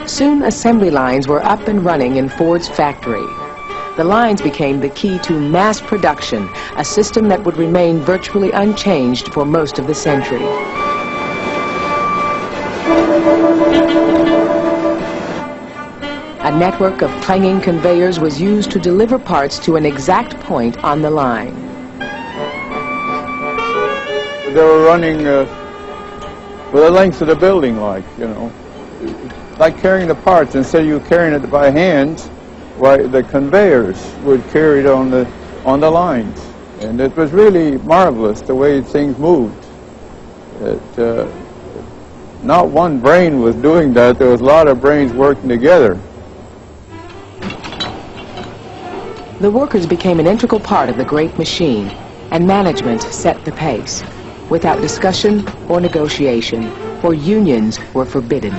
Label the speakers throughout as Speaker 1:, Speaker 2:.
Speaker 1: Soon assembly lines were up and running in Ford's factory. The lines became the key to mass production, a system that would remain virtually unchanged for most of the century. A network of clanging conveyors was used to deliver parts to an exact point on the line.
Speaker 2: They were running for the length of the building, like carrying the parts. Instead of you carrying it by hand, why the conveyors would carry it on the lines, and it was really marvelous the way things moved. Not one brain was doing that. There was a lot of brains working together.
Speaker 1: The workers became an integral part of the great machine, and management set the pace, without discussion or negotiation, for unions were forbidden.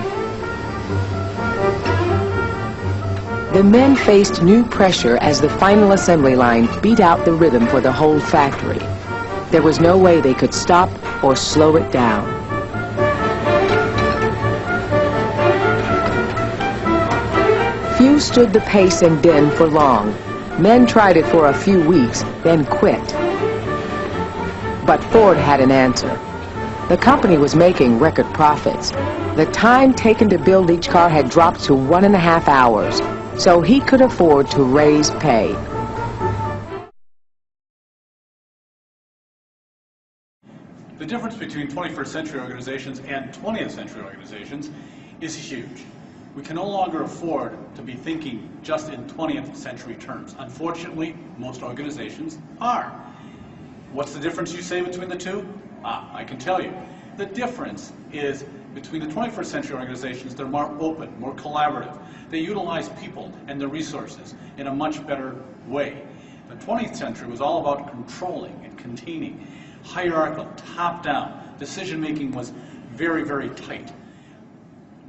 Speaker 1: The men faced new pressure as the final assembly line beat out the rhythm for the whole factory. There was no way they could stop or slow it down. Few stood the pace and din for long. Men tried it for a few weeks, then quit. But Ford had an answer. The company was making record profits. The time taken to build each car had dropped to 1.5 hours, so he could afford to raise pay.
Speaker 3: The difference between 21st century organizations and 20th century organizations is huge. We can no longer afford to be thinking just in 20th century terms. Unfortunately, most organizations are. What's the difference, you say, between the two? I can tell you. The difference is between the 21st century organizations, they're more open, more collaborative. They utilize people and their resources in a much better way. The 20th century was all about controlling and containing, hierarchical, top-down. Decision-making was very, very tight,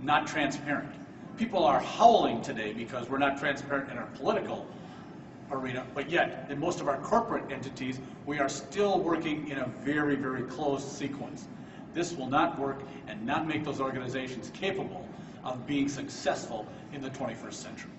Speaker 3: not transparent. People are howling today because we're not transparent in our political arena, but yet, in most of our corporate entities, we are still working in a very, very closed sequence. This will not work and not make those organizations capable of being successful in the 21st century.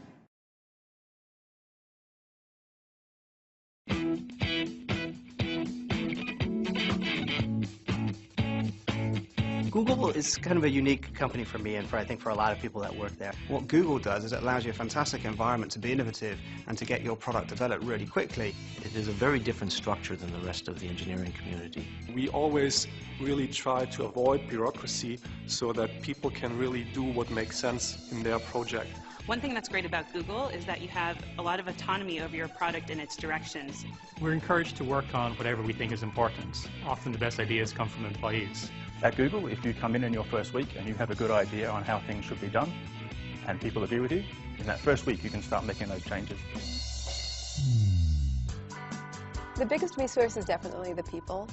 Speaker 4: Google is kind of a unique company for me and I think for a lot of people that work there.
Speaker 5: What Google does is it allows you a fantastic environment to be innovative and to get your product developed really quickly.
Speaker 6: It is a very different structure than the rest of the engineering community.
Speaker 7: We always really try to avoid bureaucracy so that people can really do what makes sense in their project.
Speaker 8: One thing that's great about Google is that you have a lot of autonomy over your product and its directions.
Speaker 9: We're encouraged to work on whatever we think is important. Often the best ideas come from employees.
Speaker 10: At Google, if you come in your first week and you have a good idea on how things should be done, and people agree with you, in that first week you can start making those changes.
Speaker 11: The biggest resource is definitely the people.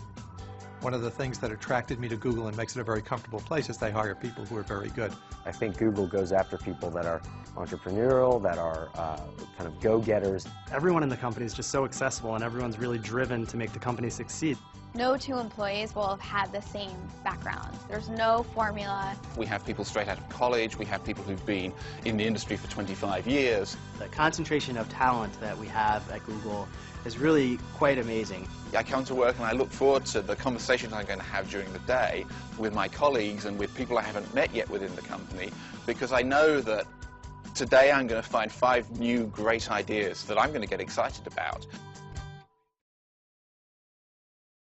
Speaker 12: One of the things that attracted me to Google and makes it a very comfortable place is they hire people who are very good.
Speaker 13: I think Google goes after people that are entrepreneurial, that are kind of go-getters.
Speaker 4: Everyone in the company is just so accessible and everyone's really driven to make the company succeed.
Speaker 14: No two employees will have had the same background. There's no formula.
Speaker 15: We have people straight out of college. We have people who've been in the industry for 25 years.
Speaker 4: The concentration of talent that we have at Google is really quite amazing.
Speaker 15: I come to work and I look forward to the conversations I'm going to have during the day with my colleagues and with people I haven't met yet within the company, because I know that today I'm going to find 5 new great ideas that I'm going to get excited about.